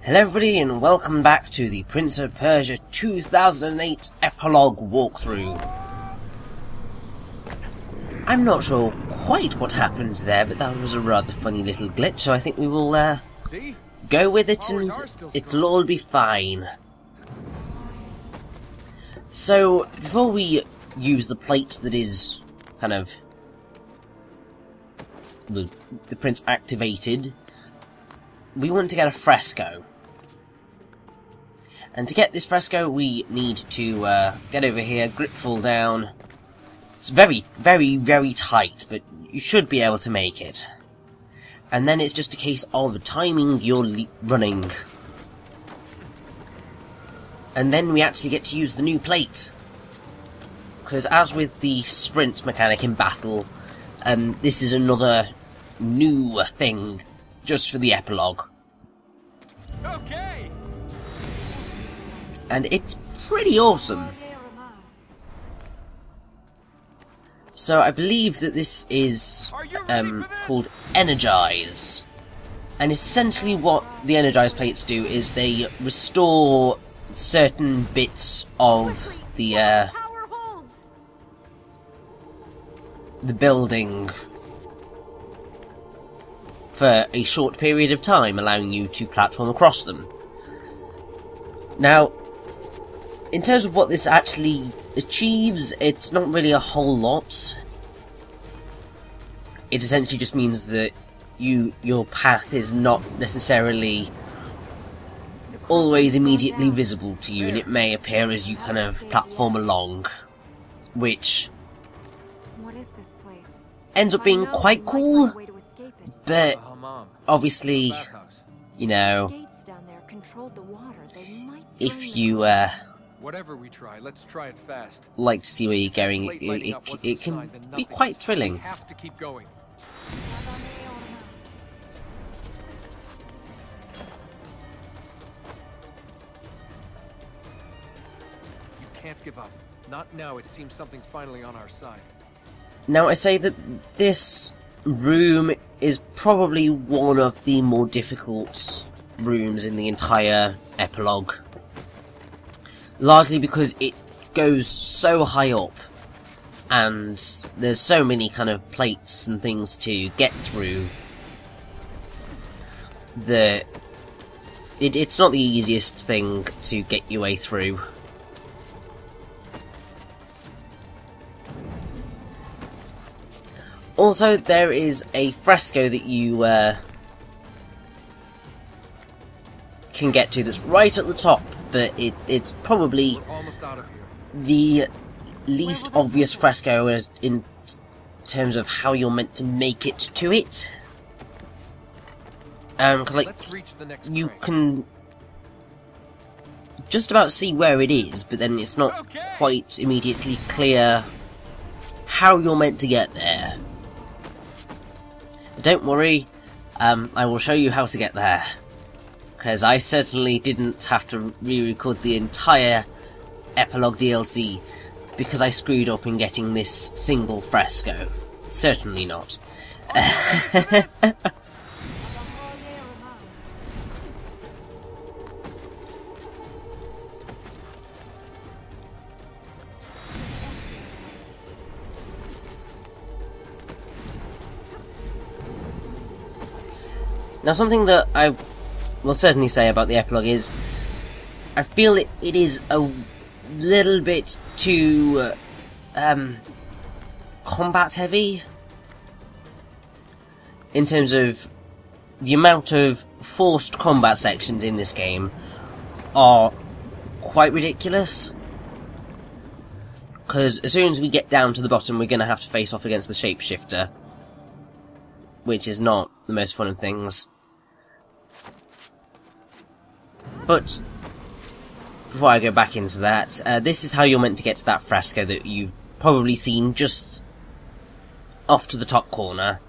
Hello everybody and welcome back to the Prince of Persia 2008 Epilogue walkthrough. I'm not sure quite what happened there, but that was a rather funny little glitch, so I think we will go with it and it'll all be fine. So, before we use the plate that is kind of the Prince activated, we want to get a Fresco. And to get this Fresco, we need to get over here, grip fall down. It's very, very, very tight, but you should be able to make it. And then it's just a case of timing your running. And then we actually get to use the new plate. Because as with the sprint mechanic in battle, this is another new thing just for the epilogue. Okay. And it's pretty awesome. So I believe that this is called Energise. And essentially what the Energise plates do is they restore certain bits of the building for a short period of time, allowing you to platform across them. Now, in terms of what this actually achieves, it's not really a whole lot. It essentially just means that your path is not necessarily always immediately visible to you, and it may appear as you kind of platform along, which ends up being quite cool. But obviously, you know, if you whatever we try, let's try it fast. Like to see where you're going, it can be quite thrilling. We have to keep going. You can't give up. Not now. It seems something's finally on our side. Now I say that this room is probably one of the more difficult rooms in the entire epilogue. Largely because it goes so high up, and there's so many kind of plates and things to get through that it's not the easiest thing to get your way through. Also, there is a Fresco that you can get to that's right at the top, but it's probably the least obvious Fresco in terms of how you're meant to make it to it. Because, like, you can just about see where it is, but then it's not quite immediately clear how you're meant to get there. Don't worry, I will show you how to get there. Because I certainly didn't have to re-record the entire Epilogue DLC because I screwed up in getting this single Fresco. Certainly not. Now, something that I will certainly say about the epilogue is I feel it is a little bit too combat heavy in terms of the amount of forced combat sections in this game are quite ridiculous. Because as soon as we get down to the bottom, we're going to have to face off against the shapeshifter, which is not the most fun of things. But before I go back into that, this is how you're meant to get to that Fresco that you've probably seen just off to the top corner.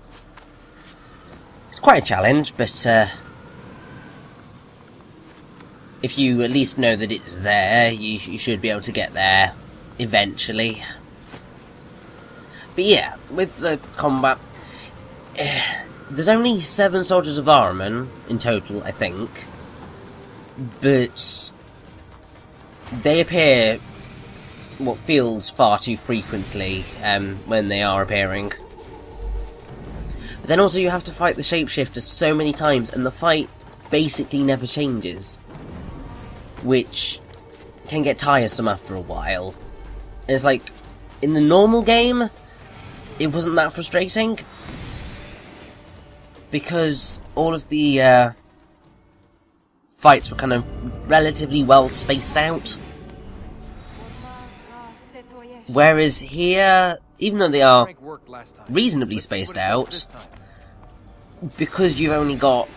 It's quite a challenge, but if you at least know that it's there, you should be able to get there eventually. But yeah, with the combat, there's only 7 soldiers of Ahriman in total, I think. but they appear what feels far too frequently when they are appearing. But then also you have to fight the shapeshifter so many times, and the fight basically never changes, which can get tiresome after a while. It's like, in the normal game, it wasn't that frustrating, because all of the fights were kind of relatively well spaced out. Whereas here, even though they are reasonably spaced out, because you've only got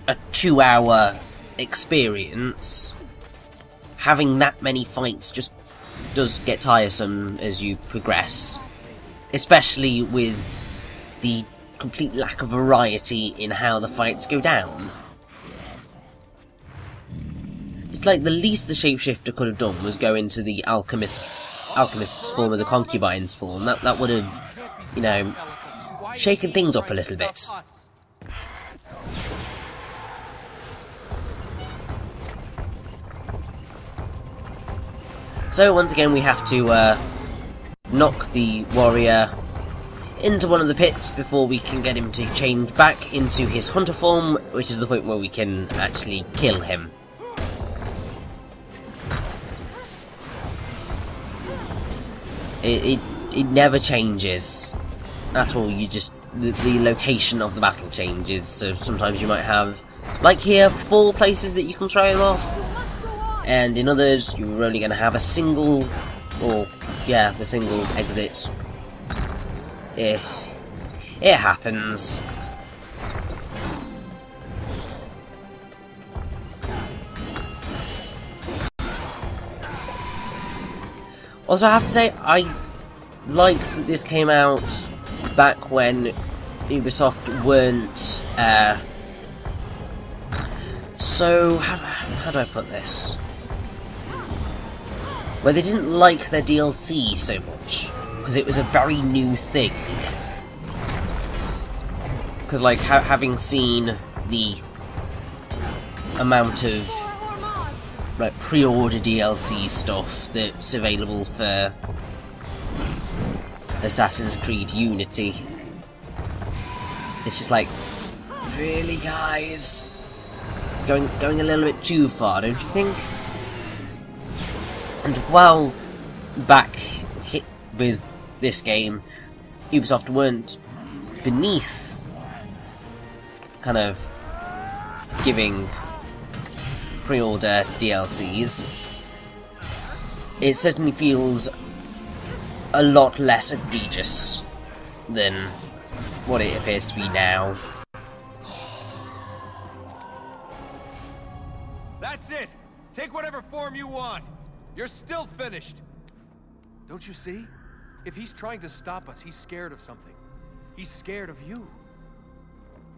a 2-hour experience, having that many fights just does get tiresome as you progress. Especially with the complete lack of variety in how the fights go down. It's like the least the shapeshifter could have done was go into the alchemist's form or the concubine's form. That would have, you know, shaken things up a little bit. So once again we have to knock the warrior into one of the pits before we can get him to change back into his hunter form, which is the point where we can actually kill him. It never changes at all. You just the location of the battle changes. So sometimes you might have, like here, 4 places that you can throw him off, and in others you're only going to have a single, or yeah, a single exit. It happens. Also, I have to say, I like that this came out back when Ubisoft weren't, so, how do I put this? Where they didn't like their DLC so much, because it was a very new thing. Because, like, having seen the amount of like pre-order DLC stuff that's available for Assassin's Creed Unity, it's just like, really, guys? It's going a little bit too far, don't you think? And while back hit with this game, Ubisoft weren't beneath kind of giving pre-order DLCs, it certainly feels a lot less egregious than what it appears to be now. That's it! Take whatever form you want! You're still finished! Don't you see? If he's trying to stop us, he's scared of something. He's scared of you.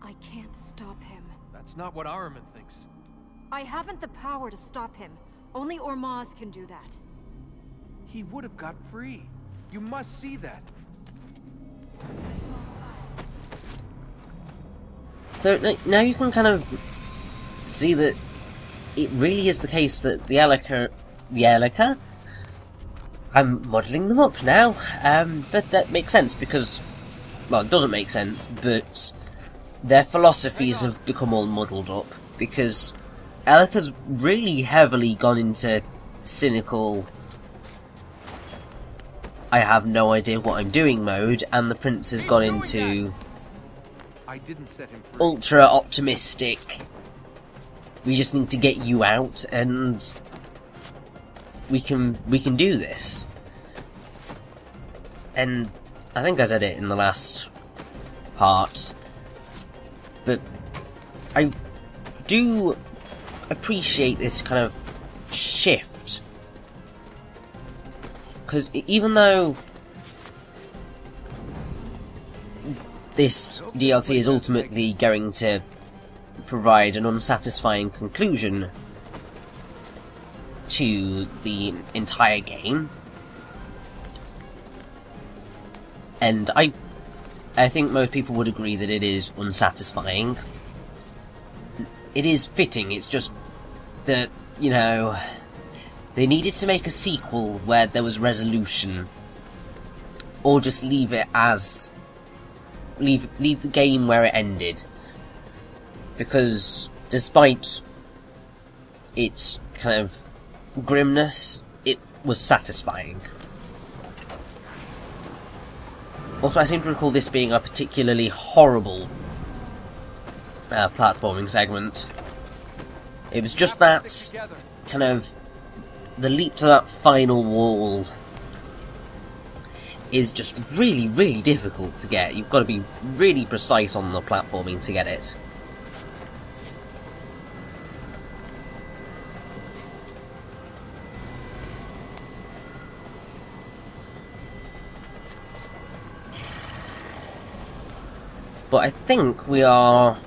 I can't stop him. That's not what Ahriman thinks. I haven't the power to stop him. Only Ormaz can do that. He would have got free. You must see that. So now you can kind of see that it really is the case that the Elika, I'm muddling them up now, but that makes sense because, well, it doesn't make sense, but their philosophies have become all muddled up, because Elika's really heavily gone into cynical, I have no idea what I'm doing mode, and the Prince has gone into I didn't set him free. ultra optimistic, we just need to get you out and we can do this. And I think I said it in the last part, but I do appreciate this kind of shift, because even though this DLC is ultimately going to provide an unsatisfying conclusion to the entire game, and I think most people would agree that it is unsatisfying. It is fitting, it's just that, you know, they needed to make a sequel where there was resolution, or just leave it as leave the game where it ended, because despite its kind of grimness, it was satisfying. Also, I seem to recall this being a particularly horrible platforming segment. It was just that kind of the leap to that final wall is just really, really difficult to get. You've got to be really precise on the platforming to get it. But I think we are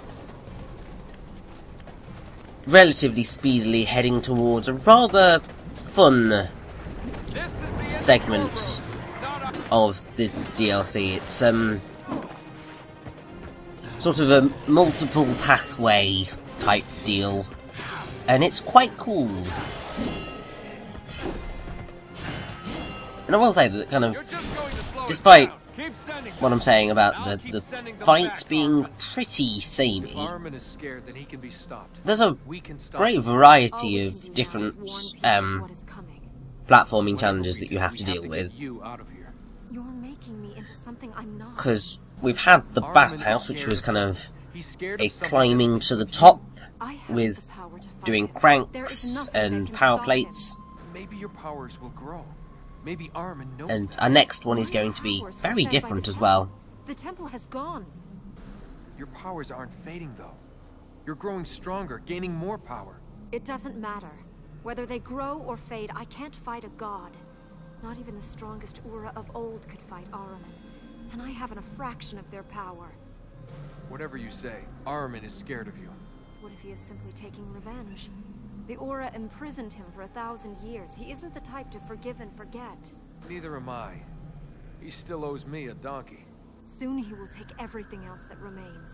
relatively speedily heading towards a rather fun segment of the DLC. It's sort of a multiple pathway type deal, and it's quite cool. And I will say that kind of, despite what I'm saying about the fights being pretty samey, there's a great variety of different platforming challenges that you have to deal with. Because we've had the bathhouse, which was kind of a climbing to the top with doing cranks and power plates. Maybe your powers will grow. Maybe Armin knows and that. our next one is going to be very different as well. The temple has gone. Your powers aren't fading, though. You're growing stronger, gaining more power. It doesn't matter. Whether they grow or fade, I can't fight a god. Not even the strongest Ura of old could fight Ahriman. And I haven't a fraction of their power. Whatever you say, Armin is scared of you. What if he is simply taking revenge? The Aura imprisoned him for 1,000 years. He isn't the type to forgive and forget. Neither am I. He still owes me a donkey. Soon he will take everything else that remains.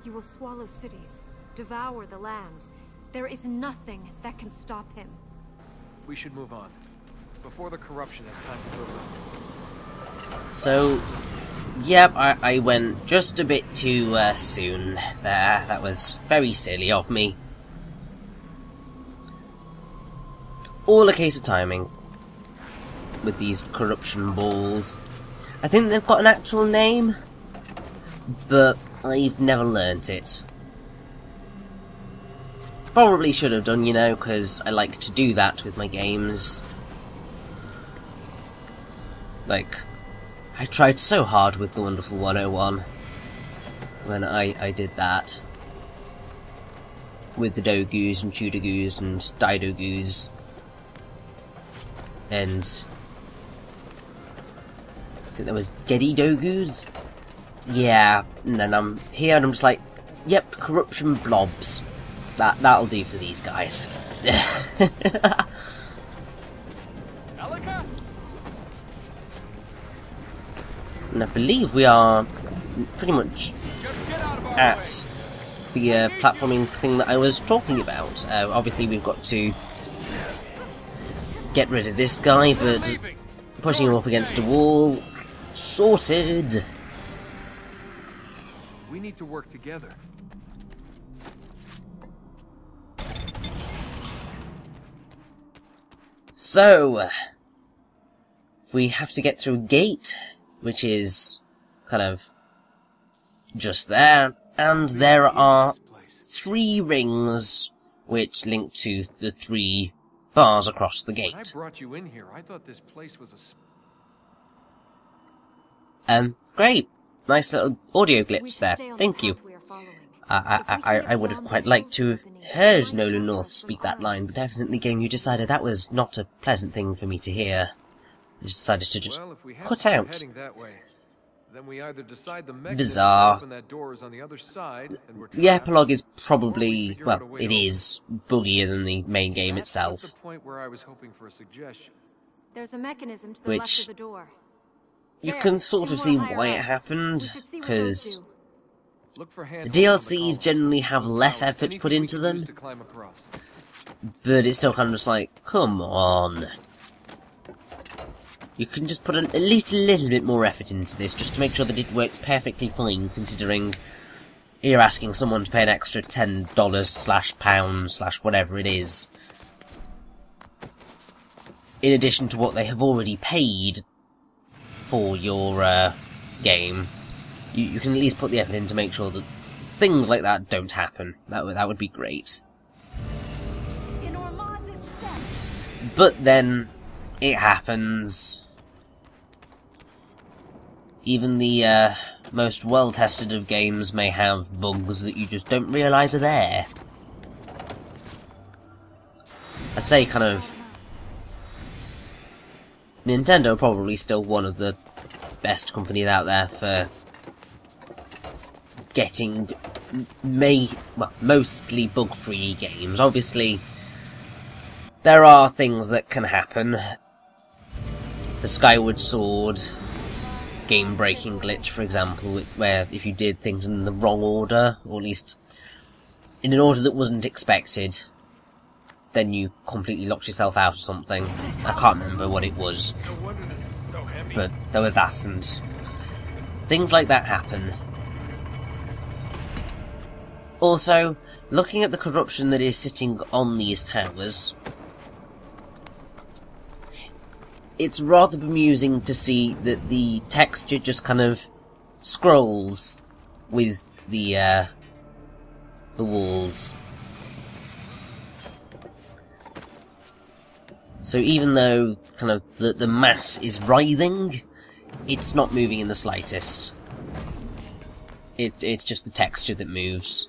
He will swallow cities, devour the land. There is nothing that can stop him. We should move on, before the corruption has time to build up. So, yep, I went just a bit too soon there. That was very silly of me. All a case of timing with these corruption balls. I think they've got an actual name, but I've never learnt it. Probably should have done, you know, because I like to do that with my games. Like, I tried so hard with the Wonderful 101 when I did that. With the Dogus and Chudogus and Didogus. And I think there was Gedi Dogus. Yeah, and then I'm here and I'm just like, yep, corruption blobs. That'll do for these guys. And I believe we are pretty much at the platforming thing that I was talking about. Obviously we've got to get rid of this guy, but pushing him up against a wall, sorted. We need to work together. So, we have to get through a gate, which is kind of just there, and there are 3 rings which link to the 3 bars across the gate. When I brought you in here, I thought this place was Great. Nice little audio glitch there. Thank you. I would have quite liked to have heard Nolan North speak that line, but evidently game you decided that was not a pleasant thing for me to hear. You just decided to just cut out. Then we either decide the Bizarre. open that door is on the other side, and we're The epilogue is probably, well, it is buggier than the main game itself. That's the point where I was hoping for a suggestion. There's a mechanism to the left of the door. You There, can sort 2 of see more higher why up. it happened, We should see what those because do. Look for the handholds on the DLCs columns. generally have Those less towers, effort anything put we into can them. use to climb across. But it's still kind of just like, come on. You can just put at least a little bit more effort into this, just to make sure that it works perfectly fine, considering you're asking someone to pay an extra $10/pound/whatever it is, in addition to what they have already paid for your game. You can at least put the effort in to make sure that things like that don't happen. That would be great. But then, it happens. Even the most well-tested of games may have bugs that you just don't realise are there. I'd say kind of Nintendo are probably still one of the best companies out there for getting mostly bug-free games. Obviously, there are things that can happen. The Skyward Sword game-breaking glitch, for example, where if you did things in the wrong order, or at least in an order that wasn't expected, then you completely locked yourself out of something. I can't remember what it was, but there was that, and things like that happen. Also, looking at the corruption that is sitting on these towers, it's rather bemusing to see that the texture just kind of scrolls with the walls. So even though kind of the mass is writhing, it's not moving in the slightest. It's just the texture that moves.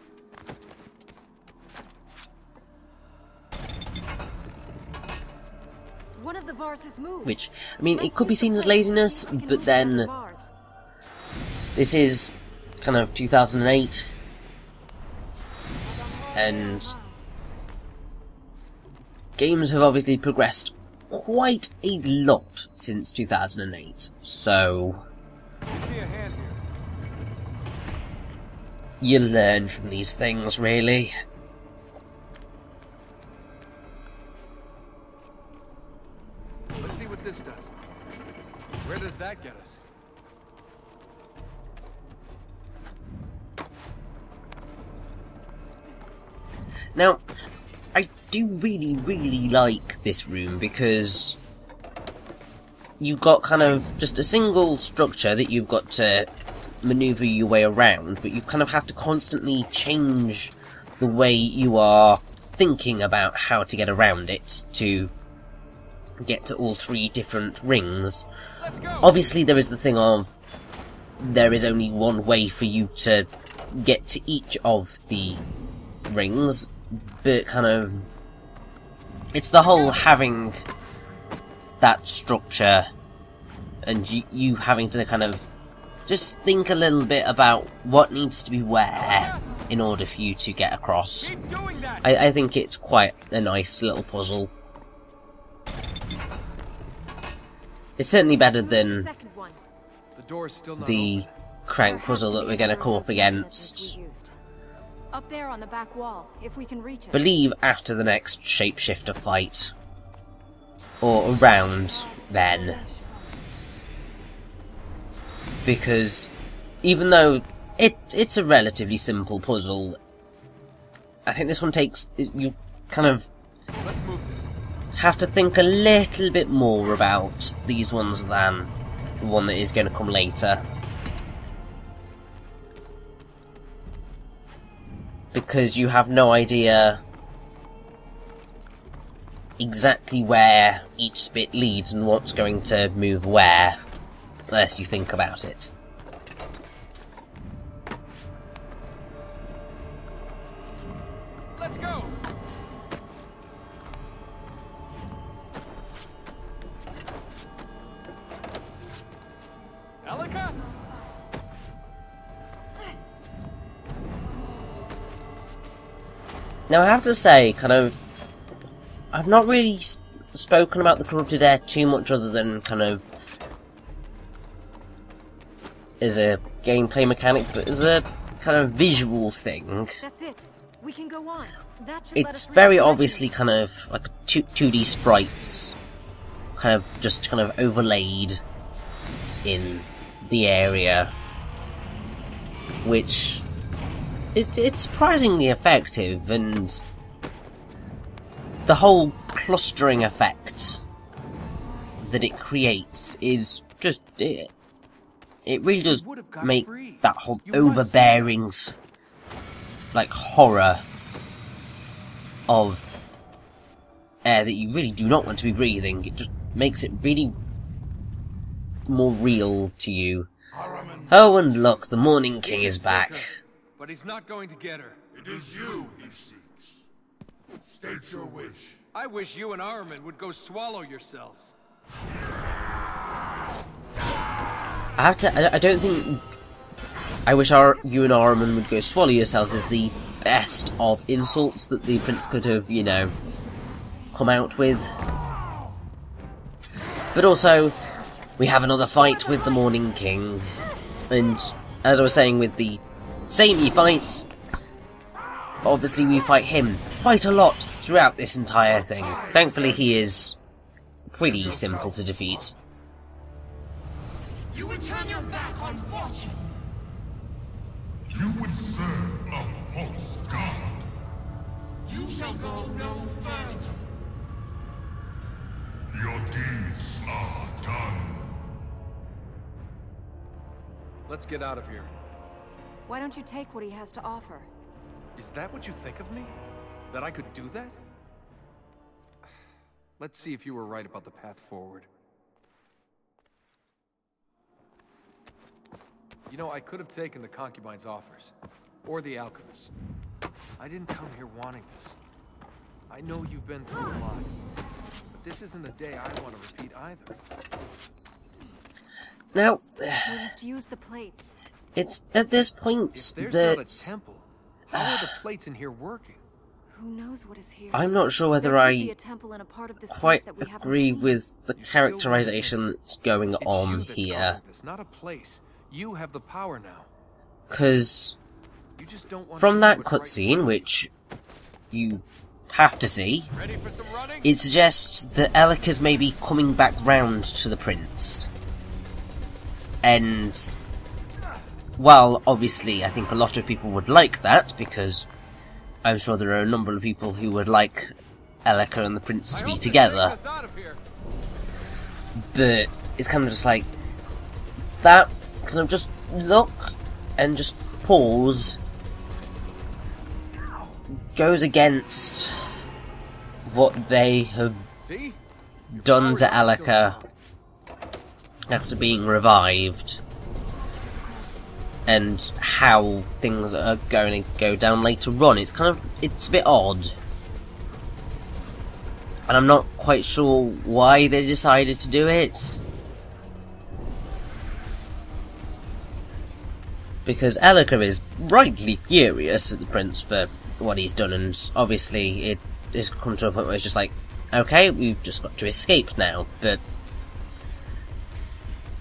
One of the bars has moved. Which, I mean, it could be seen as laziness, but then this is kind of 2008, and games have obviously progressed quite a lot since 2008, so you learn from these things, really. Let's see what this does. Where does that get us? Now, I do really like this room because you've got kind of just a single structure that you've got to maneuver your way around, but you kind of have to constantly change the way you are thinking about how to get around it to get to all three different rings. Obviously there is the thing of there is only one way for you to get to each of the rings, but kind of it's the whole having that structure and you having to kind of just think a little bit about what needs to be where in order for you to get across. I think it's quite a nice little puzzle. It's certainly better than the crank puzzle that we're going to come up against, up there on the back wall, if we can reach it. believe after the next shapeshifter fight, or around then, because even though it's a relatively simple puzzle, I think this one takes, you kind of have to think a little bit more about these ones than the one that is going to come later. Because you have no idea exactly where each bit leads and what's going to move where, unless you think about it. Let's go. Alika? Now I have to say, kind of, I've not really spoken about the corrupted air too much other than kind of as a gameplay mechanic, but as a kind of visual thing. That's it. We can go on. That should let It's us reach very the obviously kind of like 2D sprites, kind of just kind of overlaid in the area, which it's surprisingly effective, and the whole clustering effect that it creates is just it really does make that whole overbearing like horror of air that you really do not want to be breathing. It just makes it really more real to you. Oh, and look, the Morning King is back. But he's not going to get her. It is you he seeks. State your wish. I wish you and Ahriman would go swallow yourselves. I don't think I wish you and Ahriman would go swallow yourselves is the best of insults that the prince could have, you know, come out with. But also, we have another fight with the Morning King, and as I was saying with the samey fight, obviously we fight him quite a lot throughout this entire thing. Thankfully he is pretty simple to defeat. You would turn your back on fortune. You would serve a false god. You shall go no further. Your deeds are done. Let's get out of here. Why don't you take what he has to offer? Is that what you think of me? That I could do that? Let's see if you were right about the path forward. You know, I could have taken the concubine's offers. Or the alchemist. I didn't come here wanting this. I know you've been through a lot. But this isn't a day I want to repeat either. Now, We must use the plates. it's at this point If there's that not a temple, how are the plates in here working? Who knows what is here? I'm not sure whether There could be I a temple in a part of this quite place that we haven't agree seen. with the characterization that's going It's on you that's here, causing this, not a place. You have the power now. because You just don't want to from see that what's right in cutscene, front of which you have to see, you. Ready for some running? it suggests that Elika's maybe coming back round to the prince. And while obviously I think a lot of people would like that, because I'm sure there are a number of people who would like Elika and the prince to I be hope this together, takes us out of here. but it's kind of just like that kind of just look and just pause goes against what they have See? Your done to power is still Elika strong. after being revived, and how things are going to go down later on. It's a bit odd, and I'm not quite sure why they decided to do it, because Elika is rightly furious at the prince for what he's done, and obviously it has come to a point where it's just like, okay, we've just got to escape now, but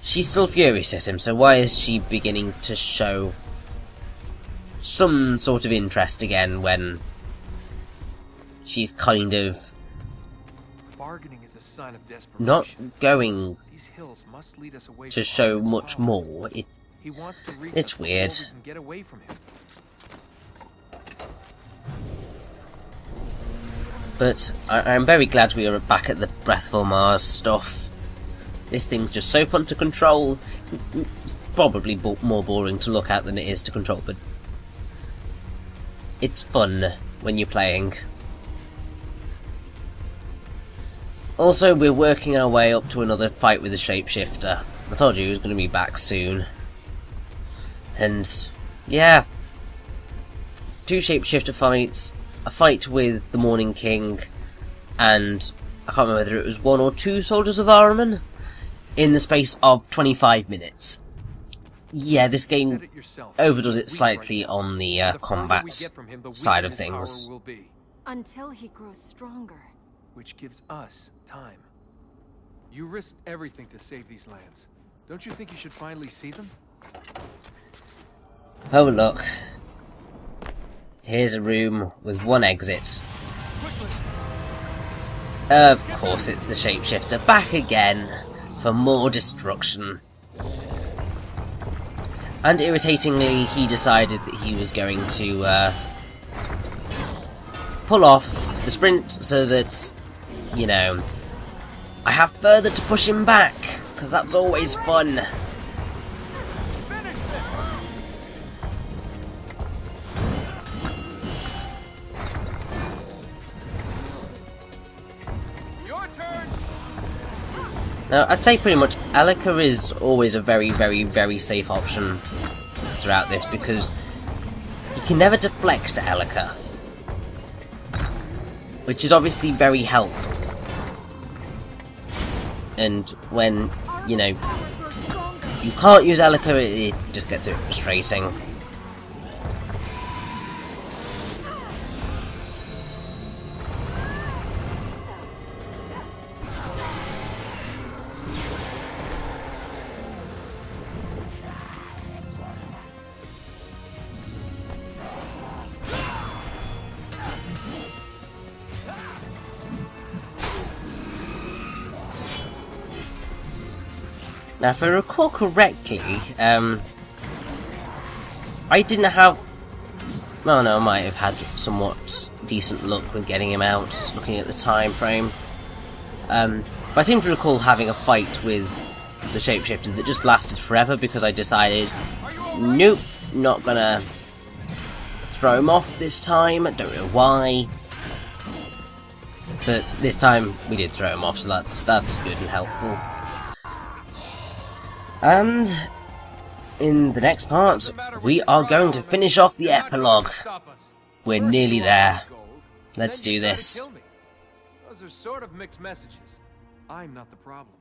she's still furious at him, so why is she beginning to show some sort of interest again when she's kind of Bargaining is a sign of not desperation. going These hills must lead us away to from show Ahriman's much power. more? He wants to reach It's us before weird. we can get away from him. But I'm very glad we are back at the Breathful Mars stuff. This thing's just so fun to control. It's probably more boring to look at than it is to control, but it's fun when you're playing. Also, we're working our way up to another fight with the Shapeshifter. I told you he was going to be back soon. And, yeah. 2 Shapeshifter fights, a fight with the Morning King, and I can't remember whether it was 1 or 2 soldiers of Ahriman, in the space of 25 minutes. Yeah, this You said game it yourself. overdoes it He's weak slightly right now. on the The farther we combat get from him, the side weaker of his power things. will be, Until he grows stronger. which gives us time. You risked everything to save these lands. Don't you think you should finally see them? Oh look. here's a room with one exit. Of course it's the shapeshifter back again for more destruction. And irritatingly, he decided that he was going to pull off the sprint so that, you know, I have further to push him back, because that's always fun. Your turn. Now, I'd say pretty much Elika is always a very, very, very safe option throughout this, because you can never deflect Elika, which is obviously very helpful. And when, you know, you can't use Elika, it just gets a bit frustrating. Now, if I recall correctly, I didn't have... Oh no, I might have had somewhat decent luck with getting him out, looking at the time frame. But I seem to recall having a fight with the shapeshifter that just lasted forever because I decided, nope, not gonna throw him off this time. I don't know why. But this time we did throw him off, so that's good and helpful. And in the next part, we are going to finish off the epilogue. We're nearly there. Let's do this. Those are sort of mixed messages. I'm not the problem.